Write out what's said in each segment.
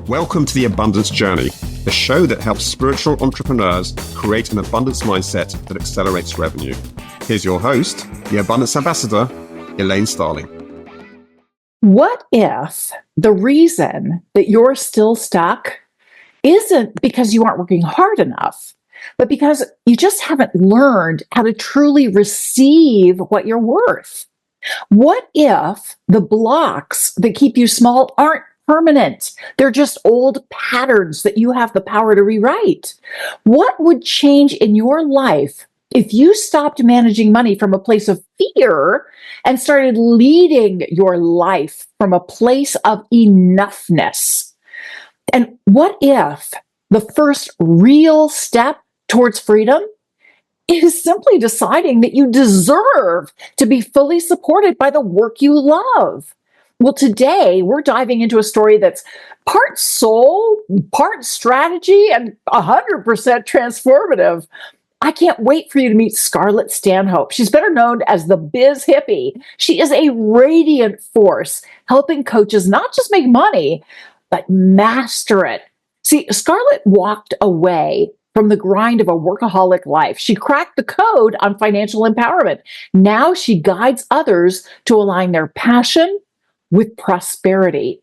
Welcome to The Abundance Journey, the show that helps spiritual entrepreneurs create an abundance mindset that accelerates revenue. Here's your host, the Abundance Ambassador, Elaine Starling. What if the reason that you're still stuck isn't because you aren't working hard enough, but because you just haven't learned how to truly receive what you're worth? What if the blocks that keep you small aren't permanent? They're just old patterns that you have the power to rewrite. What would change in your life if you stopped managing money from a place of fear and started leading your life from a place of enoughness? And what if the first real step towards freedom is simply deciding that you deserve to be fully supported by the work you love? Well, today we're diving into a story that's part soul, part strategy, and 100% transformative. I can't wait for you to meet Scarlett Stanhope. She's better known as the Biz Hippie. She is a radiant force, helping coaches not just make money, but master it. See, Scarlett walked away from the grind of a workaholic life. She cracked the code on financial empowerment. Now she guides others to align their passion with prosperity.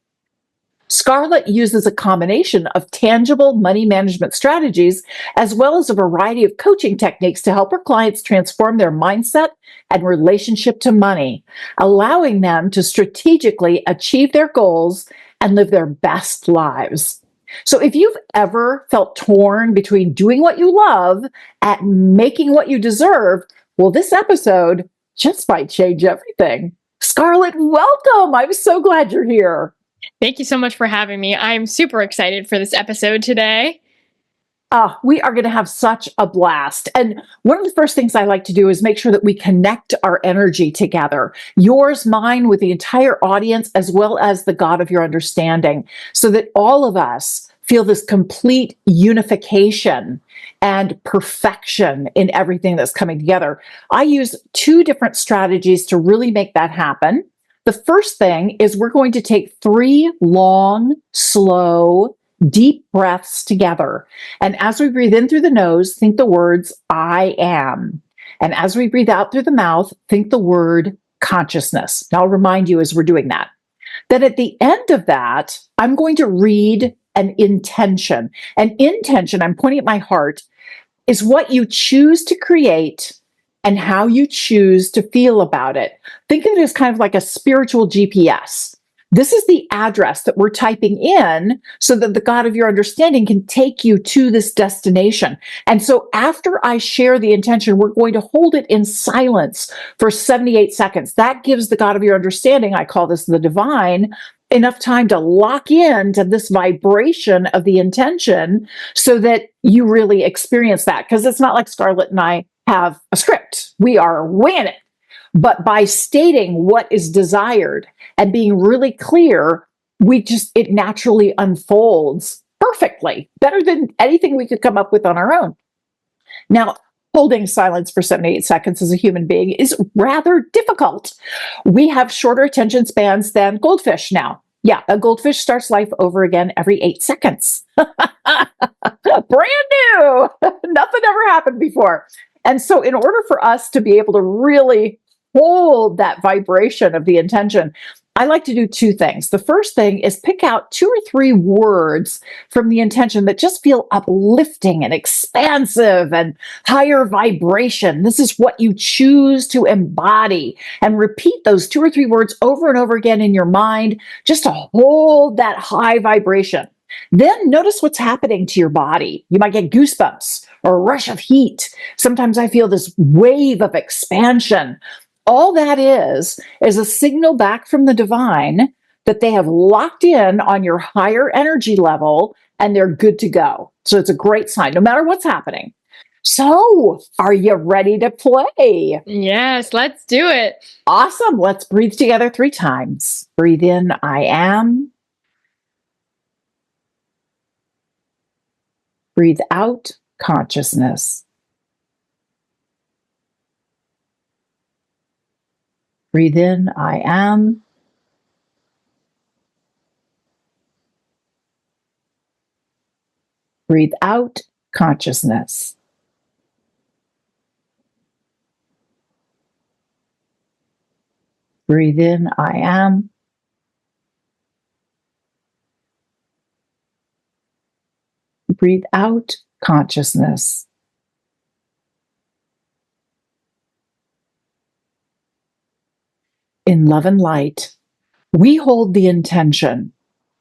Scarlett uses a combination of tangible money management strategies as well as a variety of coaching techniques to help her clients transform their mindset and relationship to money, allowing them to strategically achieve their goals and live their best lives. So if you've ever felt torn between doing what you love and making what you deserve, well, this episode just might change everything. Scarlett, welcome. I'm so glad you're here. Thank you so much for having me. I'm super excited for this episode today. We are going to have such a blast. And one of the first things I like to do is make sure that we connect our energy together, yours, mine, with the entire audience, as well as the God of your understanding, so that all of us feel this complete unification and perfection in everything that's coming together. I use two different strategies to really make that happen. The first thing is we're going to take 3 long, slow, deep breaths together. And as we breathe in through the nose, think the words, I am. And as we breathe out through the mouth, think the word consciousness. Now, I'll remind you as we're doing that. Then at the end of that, I'm going to read an intention. An intention, I'm pointing at my heart, is what you choose to create and how you choose to feel about it. Think of it as kind of like a spiritual GPS. This is the address that we're typing in so that the God of your understanding can take you to this destination. And so after I share the intention, we're going to hold it in silence for 78 seconds. That gives the God of your understanding, I call this the divine, enough time to lock in to this vibration of the intention so that you really experience that. Because it's not like Scarlett and I have a script. We are winging it. But by stating what is desired and being really clear, it naturally unfolds perfectly, better than anything we could come up with on our own. Now, holding silence for 78 seconds as a human being is rather difficult. We have shorter attention spans than goldfish now. Yeah, a goldfish starts life over again every 8 seconds. Brand new. Nothing ever happened before. And so in order for us to be able to really hold that vibration of the intention, I like to do 2 things. The first thing is pick out 2 or 3 words from the intention that just feel uplifting and expansive and higher vibration. This is what you choose to embody, and repeat those 2 or 3 words over and over again in your mind just to hold that high vibration. Then notice what's happening to your body. You might get goosebumps or a rush of heat. Sometimes I feel this wave of expansion. All that is a signal back from the divine that they have locked in on your higher energy level and they're good to go. So it's a great sign, no matter what's happening. So, are you ready to play? Yes, let's do it. Awesome. Let's breathe together 3 times. Breathe in, I am. Breathe out, consciousness. Breathe in, I am. Breathe out consciousness. Breathe in, I am. Breathe out consciousness. In love and light, we hold the intention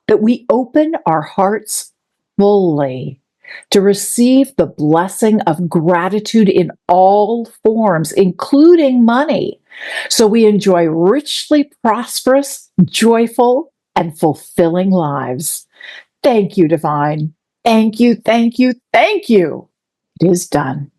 that we open our hearts fully to receive the blessing of gratitude in all forms, including money, so we enjoy richly prosperous, joyful, and fulfilling lives. Thank you, Divine. Thank you, thank you, thank you. It is done.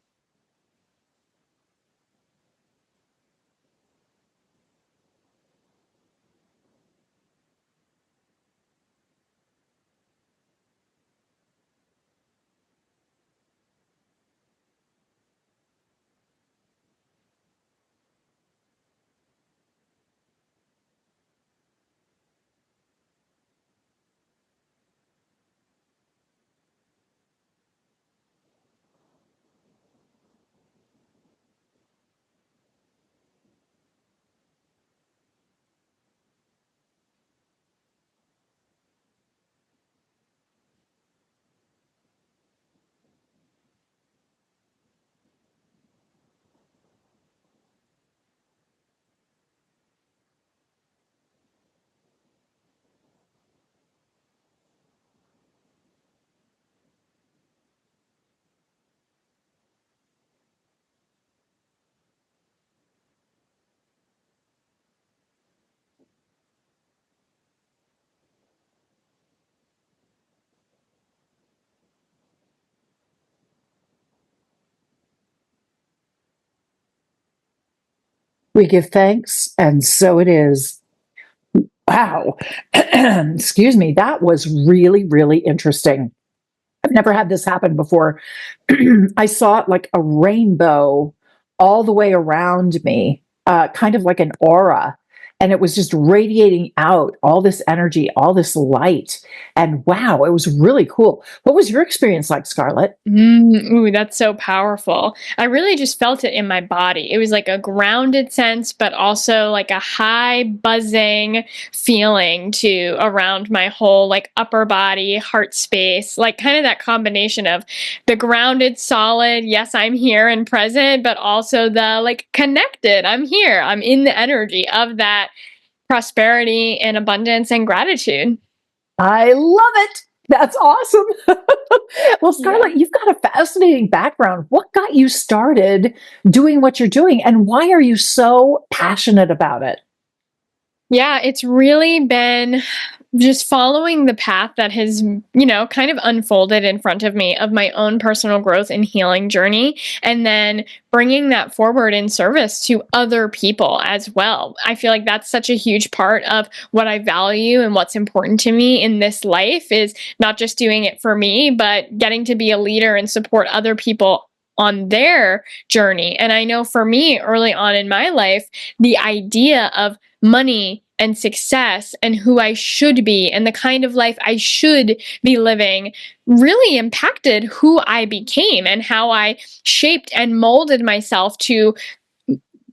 We give thanks, and so it is. Wow. Excuse me. That was really, really interesting. I've never had this happen before. I saw it like a rainbow all the way around me, kind of like an aura. And it was just radiating out all this energy, all this light. And wow, it was really cool. What was your experience like, Scarlett? Ooh, that's so powerful. I really just felt it in my body. It was like a grounded sense, but also like a high buzzing feeling to around my whole like upper body, heart space, like kind of that combination of the grounded, solid, yes, I'm here and present, but also the like connected, I'm here, I'm in the energy of that prosperity and abundance and gratitude. I love it. That's awesome. Well, Scarlett, you've got a fascinating background. What got you started doing what you're doing, and why are you so passionate about it? Yeah, it's really been just following the path that has, kind of unfolded in front of me of my own personal growth and healing journey, and then bringing that forward in service to other people as well. I feel like that's such a huge part of what I value and what's important to me in this life is not just doing it for me, but getting to be a leader and support other people on their journey. And I know for me early on in my life, the idea of money and success and who I should be and the kind of life I should be living really impacted who I became and how I shaped and molded myself to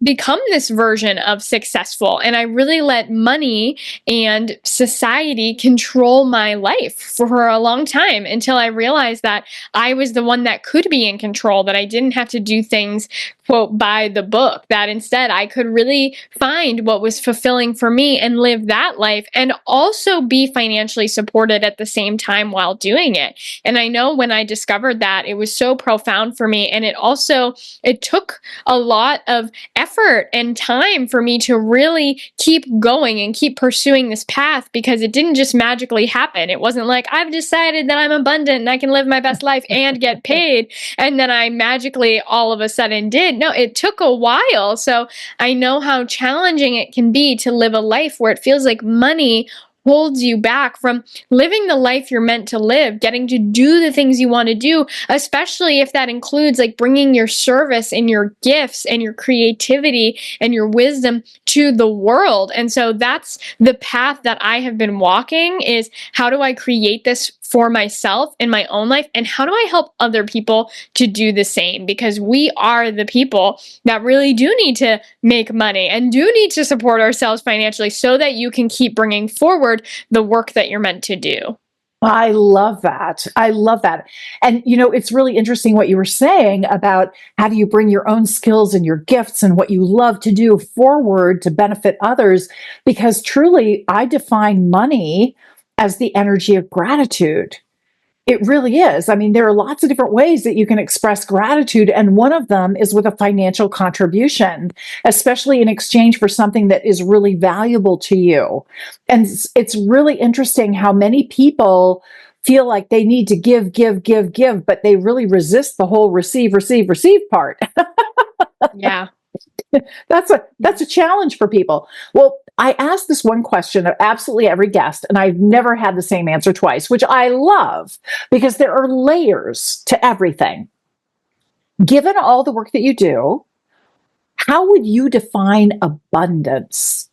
become this version of successful. And I really let money and society control my life for a long time until I realized that I was the one that could be in control, that I didn't have to do things, quote, by the book, that instead I could really find what was fulfilling for me and live that life and also be financially supported at the same time while doing it. And I know when I discovered that, it was so profound for me. And it took a lot of effort and time for me to really keep going and keep pursuing this path because it didn't just magically happen. It wasn't like I've decided that I'm abundant and I can live my best life and get paid. And then I magically all of a sudden did. No, it took a while. So I know how challenging it can be to live a life where it feels like money holds you back from living the life you're meant to live, getting to do the things you want to do, especially if that includes like bringing your service and your gifts and your creativity and your wisdom to the world. And so that's the path that I have been walking, is how do I create this for myself in my own life, and how do I help other people to do the same? Because we are the people that really do need to make money and do need to support ourselves financially so that you can keep bringing forward the work that you're meant to do. I love that. I love that. And, it's really interesting what you were saying about how do you bring your own skills and your gifts and what you love to do forward to benefit others? Because truly, I define money as the energy of gratitude. It really is. I mean, there are lots of different ways that you can express gratitude, and one of them is with a financial contribution, especially in exchange for something that is really valuable to you. And it's really interesting how many people feel like they need to give, but they really resist the whole receive part. Yeah. That's a challenge for people. Well, I asked this one question of absolutely every guest, and I've never had the same answer twice, which I love because there are layers to everything. Given all the work that you do, how would you define abundance?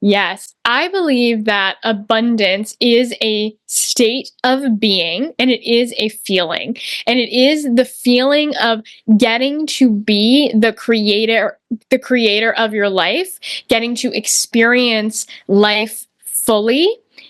Yes, I believe that abundance is a state of being, and it is a feeling. And it is the feeling of getting to be the creator of your life, getting to experience life fully.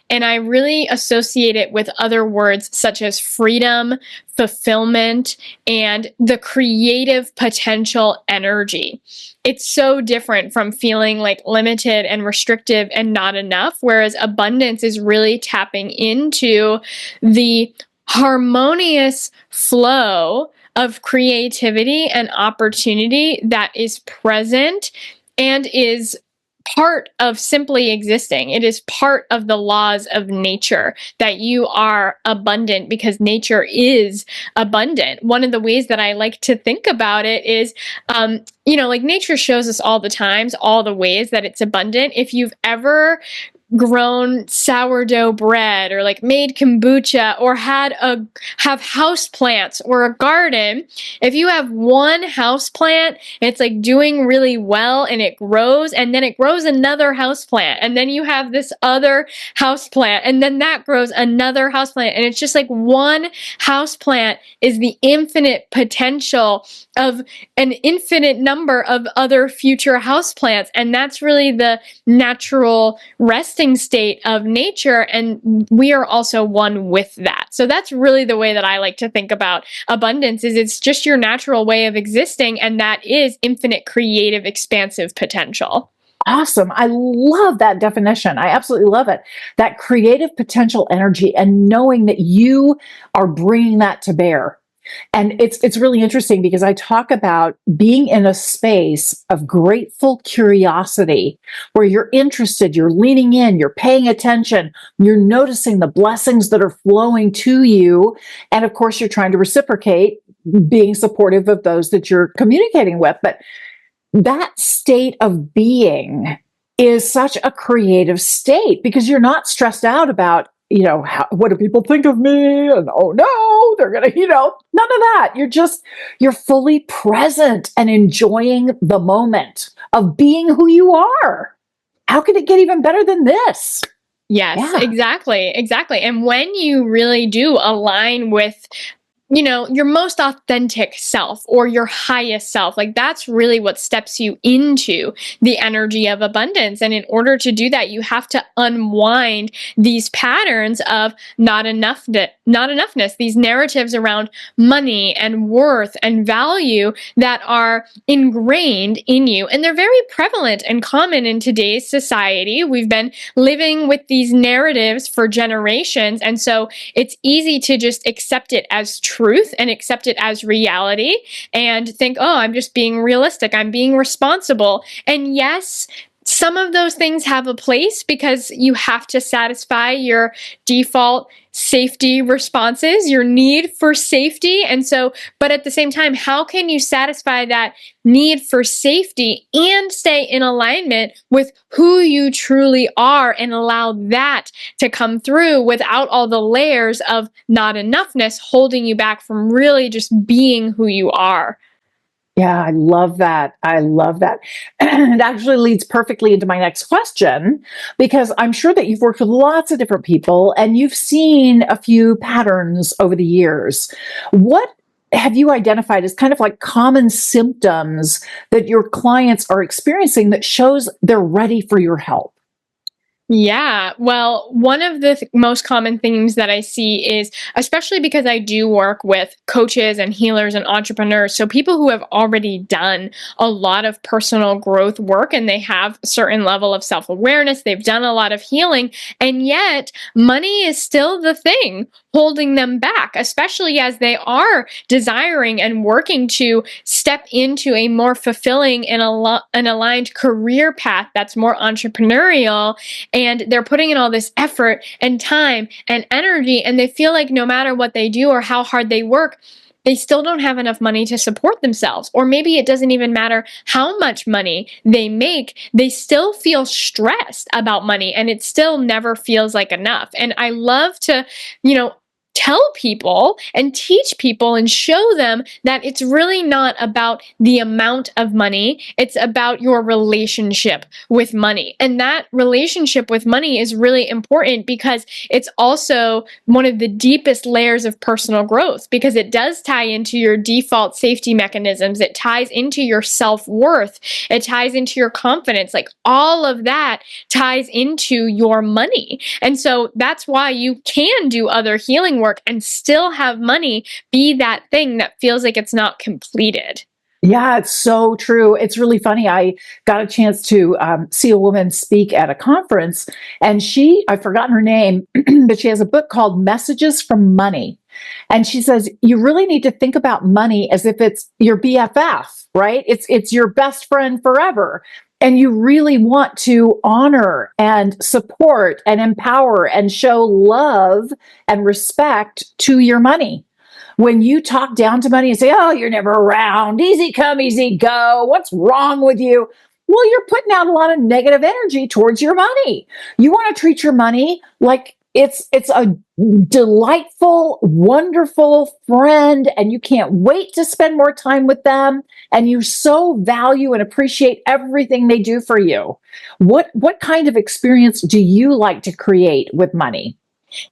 And I really associate it with other words such as freedom, fulfillment, and the creative potential energy. It's so different from feeling like limited and restrictive and not enough, whereas abundance is really tapping into the harmonious flow of creativity and opportunity that is present and is part of simply existing. It is part of the laws of nature that you are abundant because nature is abundant. One of the ways that I like to think about it is, like nature shows us all the times, all the ways that it's abundant. If you've ever grown sourdough bread or like made kombucha or have house plants or a garden, if you have one house plant, it's like doing really well and it grows, and then it grows another house plant, and then you have this other house plant, and then that grows another house plant, and it's just like one house plant is the infinite potential of an infinite number of other future house plants. And that's really the natural resting state of nature, and we are also one with that. So that's really the way that I like to think about abundance, is it's just your natural way of existing, and that is infinite creative expansive potential. Awesome. I love that definition. I absolutely love it. That creative potential energy, and knowing that you are bringing that to bear. And it's really interesting because I talk about being in a space of grateful curiosity where you're interested, you're leaning in, you're paying attention, you're noticing the blessings that are flowing to you. And of course, you're trying to reciprocate, being supportive of those that you're communicating with. But that state of being is such a creative state because you're not stressed out about, what do people think of me? And oh no, they're going to, none of that. You're fully present and enjoying the moment of being who you are. How can it get even better than this? Yes, Yeah. Exactly. And when you really do align with your most authentic self or your highest self, like that's really what steps you into the energy of abundance. And in order to do that, you have to unwind these patterns of not enoughness, these narratives around money and worth and value that are ingrained in you. And they're very prevalent and common in today's society. We've been living with these narratives for generations. And so it's easy to just accept it as truth and accept it as reality and think, oh, I'm just being realistic. I'm being responsible. And yes, some of those things have a place because you have to satisfy your default safety responses, your need for safety. And so, but at the same time, how can you satisfy that need for safety and stay in alignment with who you truly are and allow that to come through without all the layers of not enoughness holding you back from really just being who you are? Yeah, I love that. I love that. It actually leads perfectly into my next question, because I'm sure that you've worked with lots of different people and you've seen a few patterns over the years. What have you identified as kind of like common symptoms that your clients are experiencing that shows they're ready for your help? Yeah, well, one of the most common themes that I see is, especially because I do work with coaches and healers and entrepreneurs, so people who have already done a lot of personal growth work and they have a certain level of self awareness, they've done a lot of healing, and yet money is still the thing holding them back, especially as they are desiring and working to step into a more fulfilling and an aligned career path that's more entrepreneurial, and they're putting in all this effort and time and energy, and they feel like no matter what they do or how hard they work, they still don't have enough money to support themselves. Or maybe it doesn't even matter how much money they make, they still feel stressed about money and it still never feels like enough. And I love to, tell people and teach people and show them that it's really not about the amount of money, it's about your relationship with money. And that relationship with money is really important because it's also one of the deepest layers of personal growth, because it does tie into your default safety mechanisms, it ties into your self-worth, it ties into your confidence. Like all of that ties into your money. And so that's why you can do other healing work and still have money be that thing that feels like it's not completed. Yeah, it's so true. It's really funny. I got a chance to see a woman speak at a conference, and I've forgotten her name, but she has a book called Messages from Money. And she says, you really need to think about money as if it's your BFF, right? It's your best friend forever. And you really want to honor and support and empower and show love and respect to your money. When you talk down to money and say, oh, you're never around, easy come, easy go, what's wrong with you? Well, you're putting out a lot of negative energy towards your money. You want to treat your money like it's a delightful, wonderful friend, and you can't wait to spend more time with them. And you so value and appreciate everything they do for you. What kind of experience do you like to create with money?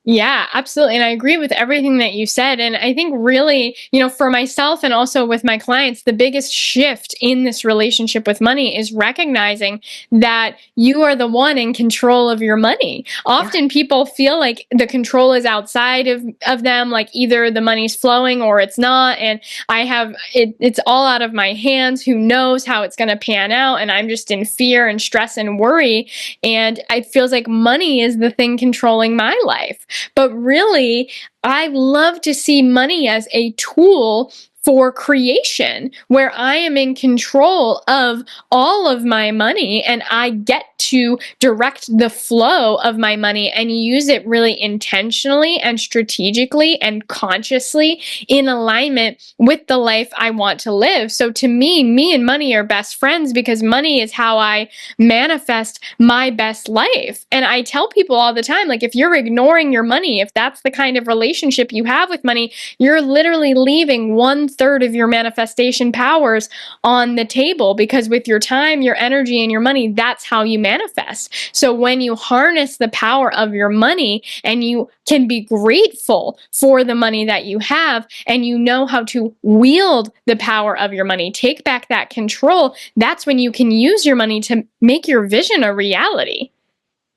Yeah, absolutely. And I agree with everything that you said. And I think really, for myself and also with my clients, the biggest shift in this relationship with money is recognizing that you are the one in control of your money. Often people feel like the control is outside of them, like either the money's flowing or it's not. And it's all out of my hands. Who knows how it's going to pan out? And I'm just in fear and stress and worry. And it feels like money is the thing controlling my life. But really, I love to see money as a tool for creation, where I am in control of all of my money and I get to direct the flow of my money and use it really intentionally and strategically and consciously in alignment with the life I want to live. So to me and money are best friends because money is how I manifest my best life. And I tell people all the time, like, if you're ignoring your money, if that's the kind of relationship you have with money, you're literally leaving 1/3 of your manifestation powers on the table, because with your time, your energy, and your money, that's how you manifest. So when you harness the power of your money and you can be grateful for the money that you have, and you know how to wield the power of your money, take back that control, that's when you can use your money to make your vision a reality.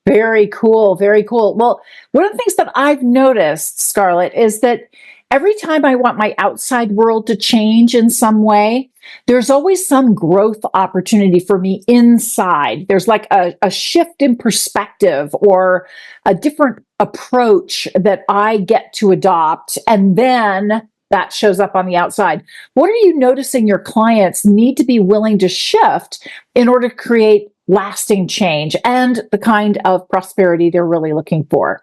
Very cool. Very cool. Well, one of the things that I've noticed, Scarlett, is that every time I want my outside world to change in some way, there's always some growth opportunity for me inside. There's like a shift in perspective or a different approach that I get to adopt. And then that shows up on the outside. What are you noticing your clients need to be willing to shift in order to create lasting change and the kind of prosperity they're really looking for.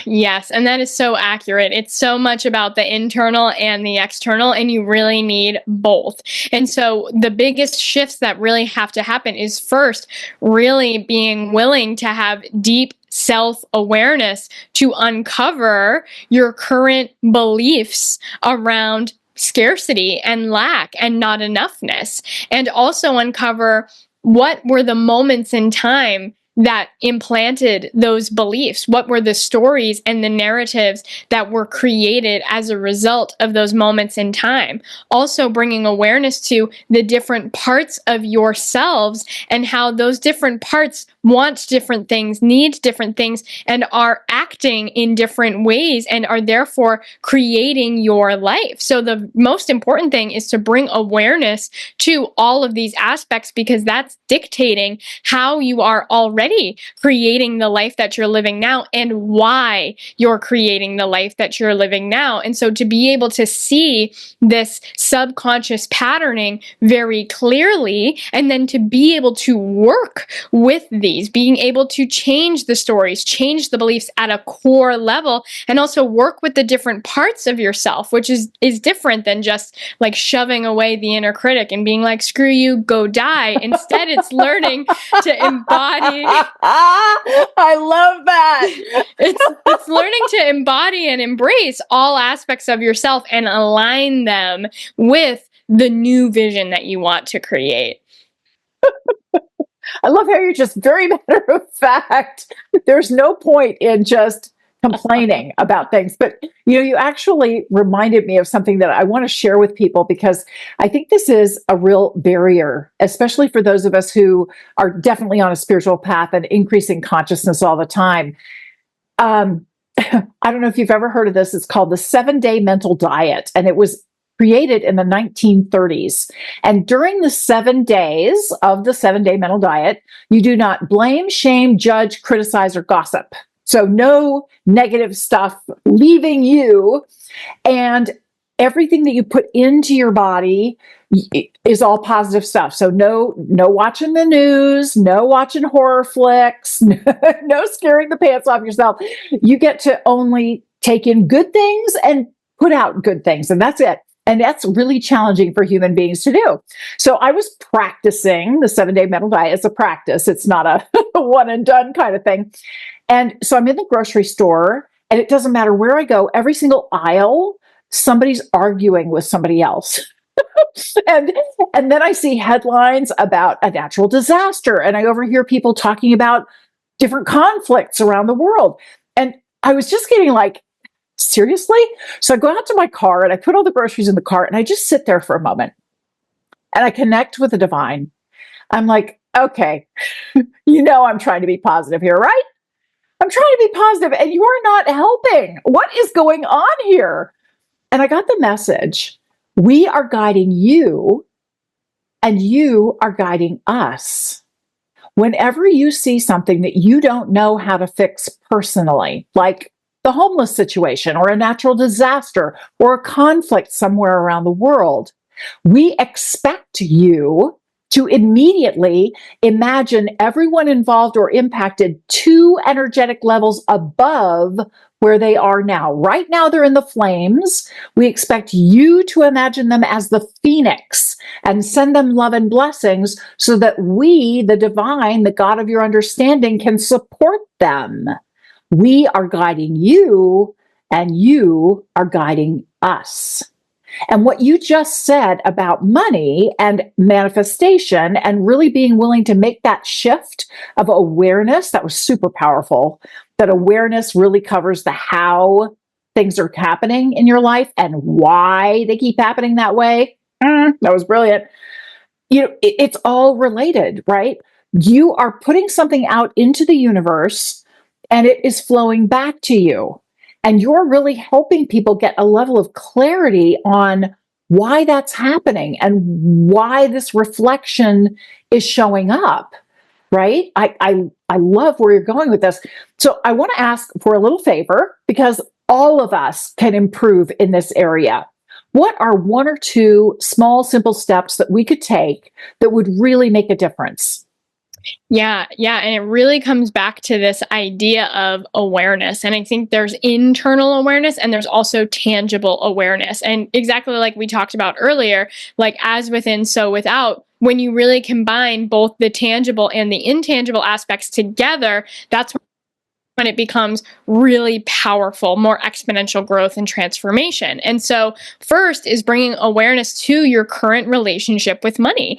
Yes, and that is so accurate. It's so much about the internal and the external, and you really need both. And so the biggest shifts that really have to happen is first, really being willing to have deep self-awareness to uncover your current beliefs around scarcity and lack and not enoughness, and also uncover what were the moments in time that implanted those beliefs? What were the stories and the narratives that were created as a result of those moments in time? Also bringing awareness to the different parts of yourselves and how those different parts want different things, need different things, and are acting in different ways and are therefore creating your life. So the most important thing is to bring awareness to all of these aspects, because that's dictating how you are already creating the life that you're living now and why you're creating the life that you're living now. And so to be able to see this subconscious patterning very clearly, and then to be able to work with these, being able to change the stories, change the beliefs at a core level, and also work with the different parts of yourself, which is different than just like shoving away the inner critic and being like, screw you, go die. Instead, it's learning to embody. I love that. It's learning to embody and embrace all aspects of yourself and align them with the new vision that you want to create. I love how you're just very matter of fact. There's no point in just complaining about things. But you actually reminded me of something that I want to share with people, because I think this is a real barrier, especially for those of us who are definitely on a spiritual path and increasing consciousness all the time. I don't know if you've ever heard of this. It's called the 7-Day Mental Diet, and it was created in the 1930s. And during the 7 days of the 7-Day Mental Diet, you do not blame, shame, judge, criticize, or gossip. So no negative stuff leaving you, and everything that you put into your body is all positive stuff. So no watching the news, no watching horror flicks, no scaring the pants off yourself. You get to only take in good things and put out good things, and that's it. And that's really challenging for human beings to do. So I was practicing the 7-Day Mental Diet as a practice. It's not a one and done kind of thing. And so I'm in the grocery store, and it doesn't matter where I go, every single aisle, somebody's arguing with somebody else. and then I see headlines about a natural disaster, and I overhear people talking about different conflicts around the world. And I was just getting like, seriously? So I go out to my car and I put all the groceries in the cart, and I just sit there for a moment and I connect with the divine. I'm like, okay, I'm trying to be positive here, right? I'm trying to be positive, and you are not helping. What is going on here? And I got the message. We are guiding you, and you are guiding us. Whenever you see something that you don't know how to fix personally, like the homeless situation or a natural disaster or a conflict somewhere around the world, we expect you to immediately imagine everyone involved or impacted 2 energetic levels above where they are now. Right now, they're in the flames. We expect you to imagine them as the phoenix and send them love and blessings so that we, the divine, the God of your understanding, can support them. We are guiding you, and you are guiding us. And what you just said about money and manifestation and really being willing to make that shift of awareness, that was super powerful. That awareness really covers the how things are happening in your life and why they keep happening that way. That was brilliant. It's all related, right? You are putting something out into the universe, and it is flowing back to you. And you're really helping people get a level of clarity on why that's happening and why this reflection is showing up, right? I love where you're going with this. So I want to ask for a little favor, because all of us can improve in this area. What are 1 or 2 small, simple steps that we could take that would really make a difference? Yeah, yeah. And it really comes back to this idea of awareness. And I think there's internal awareness and there's also tangible awareness. And exactly like we talked about earlier, like as within, so without, when you really combine both the tangible and the intangible aspects together, that's when it becomes really powerful, more exponential growth and transformation. And so, first is bringing awareness to your current relationship with money.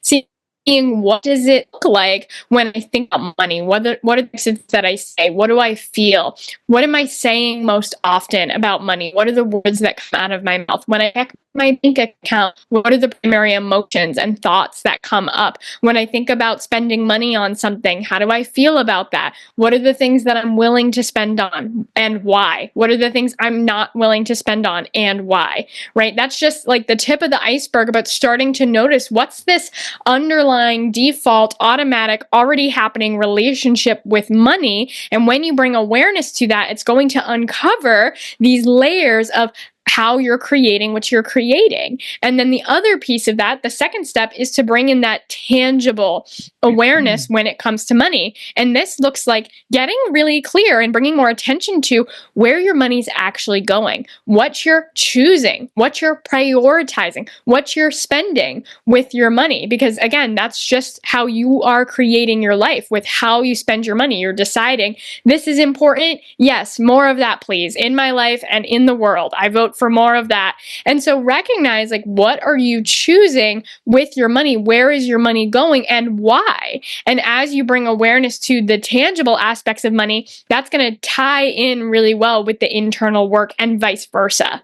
Seeing what does it look like when I think about money? What are the things that I say? What do I feel? What am I saying most often about money? What are the words that come out of my mouth? When I check my bank account, what are the primary emotions and thoughts that come up? When I think about spending money on something, how do I feel about that? What are the things that I'm willing to spend on and why? What are the things I'm not willing to spend on and why? Right? That's just like the tip of the iceberg, but starting to notice what's this underlying default, automatic, already happening relationship with money. And when you bring awareness to that, it's going to uncover these layers of how you're creating what you're creating. And then the other piece of that, the second step, is to bring in that tangible awareness when it comes to money. And this looks like getting really clear and bringing more attention to where your money's actually going, what you're choosing, what you're prioritizing, what you're spending with your money. Because again, that's just how you are creating your life with how you spend your money. You're deciding this is important. Yes, more of that, please, in my life and in the world. I vote for more of that. And so recognize, like, what are you choosing with your money? Where is your money going and why? And as you bring awareness to the tangible aspects of money, that's going to tie in really well with the internal work and vice versa.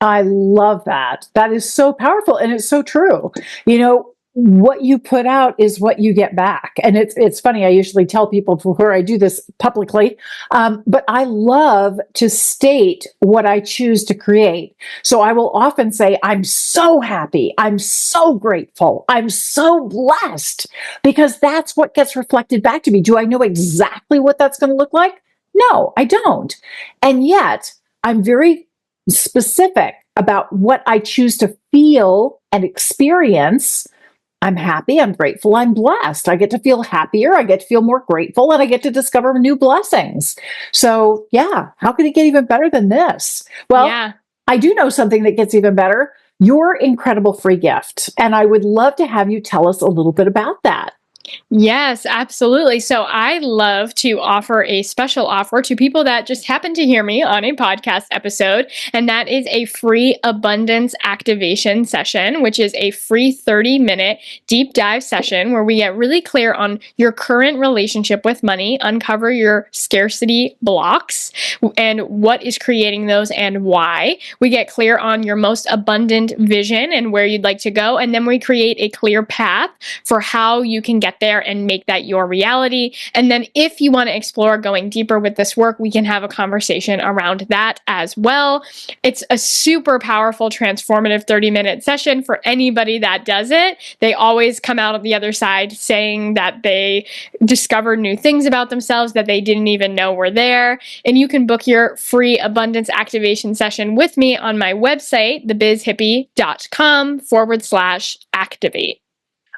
I love that. That is so powerful and it's so true. You know, what you put out is what you get back. And it's funny, I usually tell people before I do this publicly, but I love to state what I choose to create. So I will often say, I'm so happy, I'm so grateful, I'm so blessed, because that's what gets reflected back to me. Do I know exactly what that's going to look like? No, I don't. And yet I'm very specific about what I choose to feel and experience. I'm happy, I'm grateful, I'm blessed. I get to feel happier, I get to feel more grateful, and I get to discover new blessings. So, yeah, how could it get even better than this? Well, Yeah. I do know something that gets even better, your incredible free gift. And I would love to have you tell us a little bit about that. Yes, absolutely. So I love to offer a special offer to people that just happen to hear me on a podcast episode. And that is a free abundance activation session, which is a free 30-minute deep dive session where we get really clear on your current relationship with money, uncover your scarcity blocks and what is creating those and why. We get clear on your most abundant vision and where you'd like to go. And then we create a clear path for how you can get there and make that your reality. And then if you want to explore going deeper with this work, we can have a conversation around that as well. It's a super powerful, transformative 30-minute session for anybody that does it. They always come out of the other side saying that they discovered new things about themselves that they didn't even know were there. And you can book your free abundance activation session with me on my website, thebizhippie.com/activate.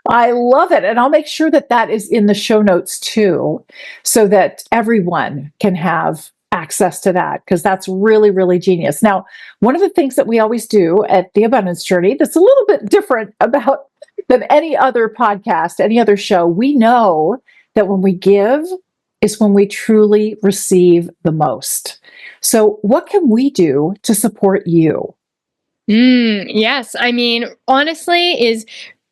I love it. And I'll make sure that that is in the show notes too, so that everyone can have access to that, because that's really, really genius. Now, one of the things that we always do at the Abundance Journey that's a little bit different about than any other podcast, any other show, we know that when we give is when we truly receive the most. So what can we do to support you? Yes. I mean, honestly, is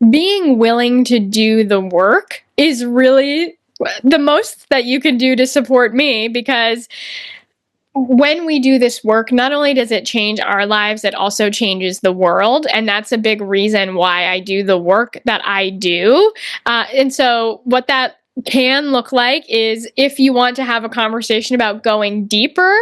being willing to do the work is really the most that you can do to support me, because when we do this work, not only does it change our lives, it also changes the world. And that's a big reason why I do the work that I do. And so, what that can look like is, if you want to have a conversation about going deeper,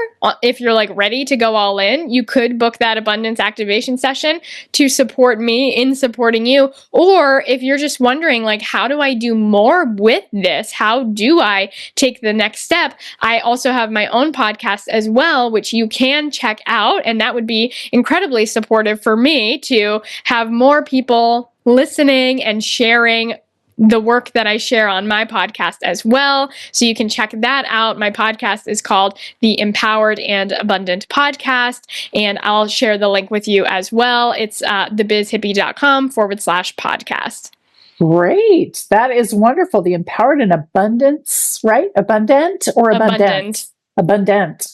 if you're like ready to go all in, you could book that abundance activation session to support me in supporting you. Or if you're just wondering, like, how do I do more with this? How do I take the next step? I also have my own podcast as well, which you can check out. And that would be incredibly supportive for me to have more people listening and sharing the work that I share on my podcast as well. So you can check that out. My podcast is called the Empowered and Abundant Podcast, and I'll share the link with you as well. It's thebizhippie.com/podcast. Great. That is wonderful. The Empowered and Abundance, right? Abundant or abundant? Abundant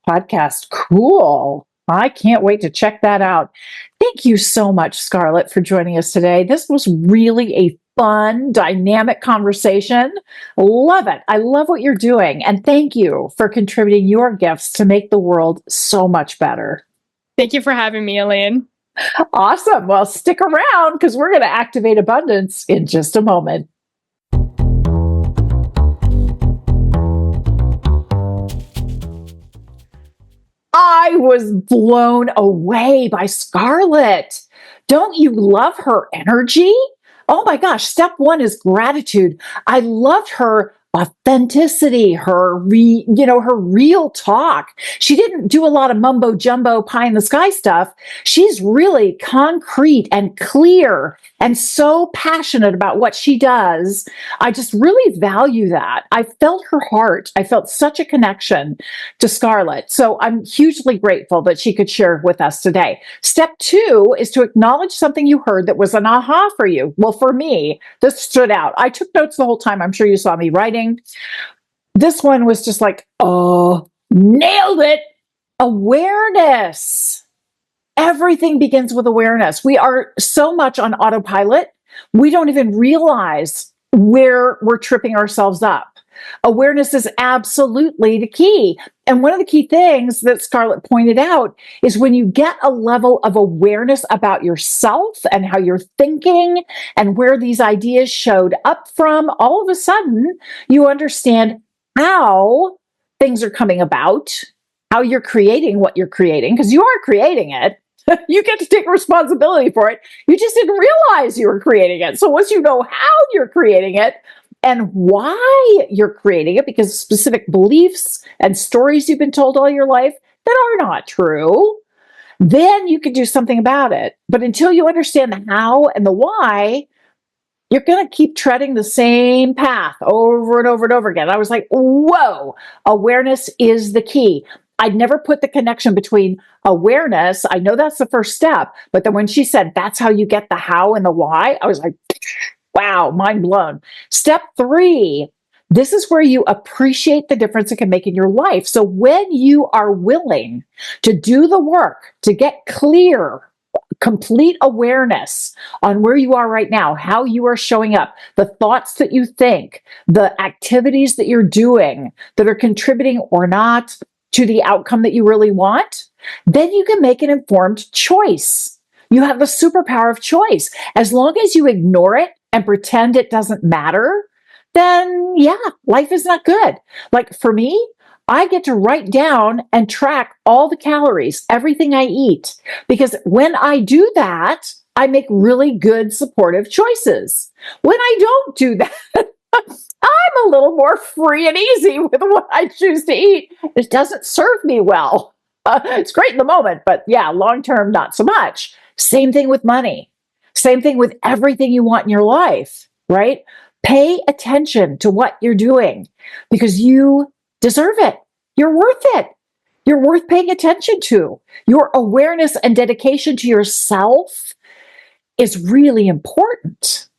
podcast. Cool. I can't wait to check that out. Thank you so much, Scarlett, for joining us today. This was really a fun, dynamic conversation. Love it. I love what you're doing. And thank you for contributing your gifts to make the world so much better. Thank you for having me, Elaine. Awesome. Well, stick around because we're going to activate abundance in just a moment. I was blown away by Scarlett. Don't you love her energy? Oh my gosh. Step one is gratitude. I loved her authenticity, her real talk. She didn't do a lot of mumbo jumbo pie in the sky stuff. She's really concrete and clear and so passionate about what she does. I just really value that. I felt her heart. I felt such a connection to Scarlett. So I'm hugely grateful that she could share with us today. Step two is to acknowledge something you heard that was an aha for you. Well, for me, this stood out. I took notes the whole time. I'm sure you saw me writing. This one was just like, oh, nailed it. Awareness. Everything begins with awareness. We are so much on autopilot, we don't even realize where we're tripping ourselves up. Awareness is absolutely the key. And one of the key things that Scarlett pointed out is when you get a level of awareness about yourself and how you're thinking and where these ideas showed up from, all of a sudden you understand how things are coming about, how you're creating what you're creating, because you are creating it. You get to take responsibility for it. You just didn't realize you were creating it. So once you know how you're creating it, and why you're creating it, because specific beliefs and stories you've been told all your life that are not true, then you can do something about it. But until you understand the how and the why, you're going to keep treading the same path over and over and over again. I was like, whoa, awareness is the key. I'd never put the connection between awareness. I know that's the first step. But then when she said, that's how you get the how and the why, I was like, wow, mind blown. Step three, this is where you appreciate the difference it can make in your life. So when you are willing to do the work, to get clear, complete awareness on where you are right now, how you are showing up, the thoughts that you think, the activities that you're doing that are contributing or not to the outcome that you really want, then you can make an informed choice. You have the superpower of choice. As long as you ignore it and pretend it doesn't matter, then yeah, life is not good. Like for me, I get to write down and track all the calories, everything I eat, because when I do that, I make really good supportive choices. When I don't do that, I'm a little more free and easy with what I choose to eat. It doesn't serve me well. It's great in the moment, but yeah, long-term, not so much. Same thing with money. Same thing with everything you want in your life, right? Pay attention to what you're doing because you deserve it. You're worth it. You're worth paying attention to. Your awareness and dedication to yourself is really important.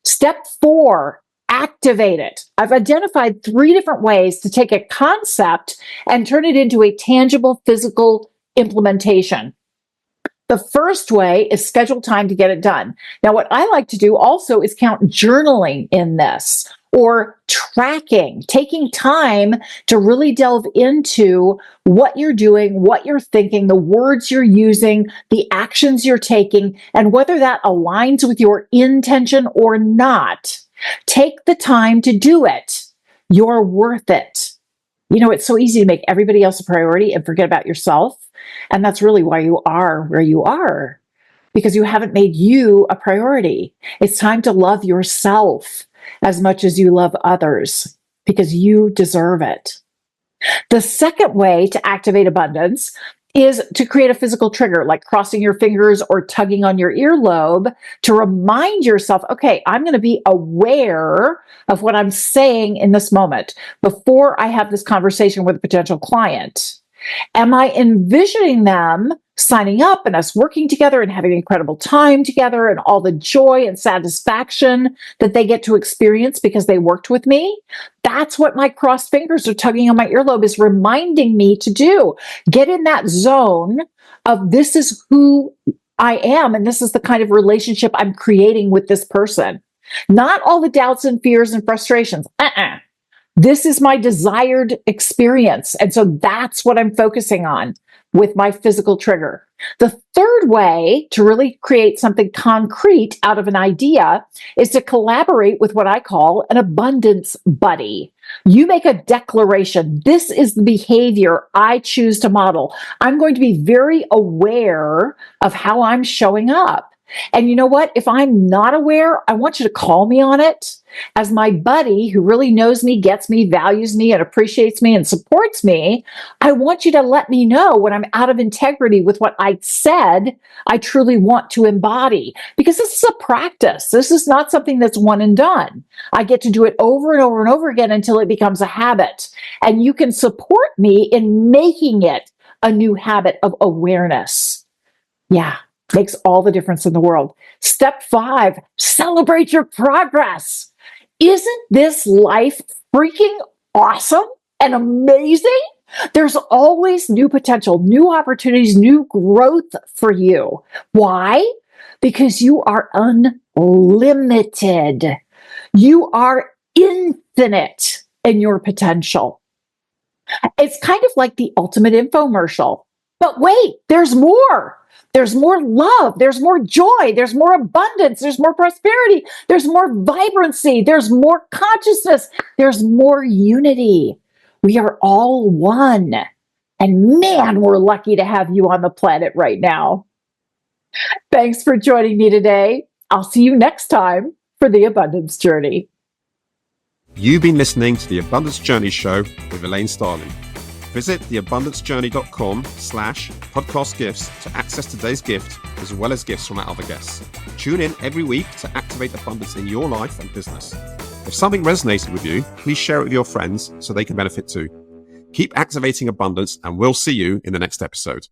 Step four, activate it. I've identified 3 different ways to take a concept and turn it into a tangible physical implementation. The first way is schedule time to get it done. Now, what I like to do also is count journaling in this or tracking, taking time to really delve into what you're doing, what you're thinking, the words you're using, the actions you're taking, and whether that aligns with your intention or not. Take the time to do it. You're worth it. You know, it's so easy to make everybody else a priority and forget about yourself. And that's really why you are where you are, because you haven't made you a priority. It's time to love yourself as much as you love others, because you deserve it. The second way to activate abundance is to create a physical trigger, like crossing your fingers or tugging on your earlobe to remind yourself, okay, I'm going to be aware of what I'm saying in this moment before I have this conversation with a potential client. Am I envisioning them signing up and us working together and having an incredible time together and all the joy and satisfaction that they get to experience because they worked with me? That's what my crossed fingers or tugging on my earlobe is reminding me to do. Get in that zone of this is who I am and this is the kind of relationship I'm creating with this person. Not all the doubts and fears and frustrations. This is my desired experience. And so that's what I'm focusing on with my physical trigger. The third way to really create something concrete out of an idea is to collaborate with what I call an abundance buddy. You make a declaration. This is the behavior I choose to model. I'm going to be very aware of how I'm showing up. And you know what? If I'm not aware, I want you to call me on it. As my buddy who really knows me, gets me, values me, and appreciates me and supports me, I want you to let me know when I'm out of integrity with what I said I truly want to embody. Because this is a practice. This is not something that's one and done. I get to do it over and over and over again until it becomes a habit. And you can support me in making it a new habit of awareness. Yeah. Makes all the difference in the world. Step 5, celebrate your progress. Isn't this life freaking awesome and amazing? There's always new potential, new opportunities, new growth for you. Why? Because you are unlimited. You are infinite in your potential. It's kind of like the ultimate infomercial. But wait, there's more. There's more love. There's more joy. There's more abundance. There's more prosperity. There's more vibrancy. There's more consciousness. There's more unity. We are all one. And man, we're lucky to have you on the planet right now. Thanks for joining me today. I'll see you next time for the Abundance Journey. You've been listening to the Abundance Journey Show with Elaine Starling. Visit theabundancejourney.com/podcast gifts to access today's gift, as well as gifts from our other guests. Tune in every week to activate abundance in your life and business. If something resonated with you, please share it with your friends so they can benefit too. Keep activating abundance, and we'll see you in the next episode.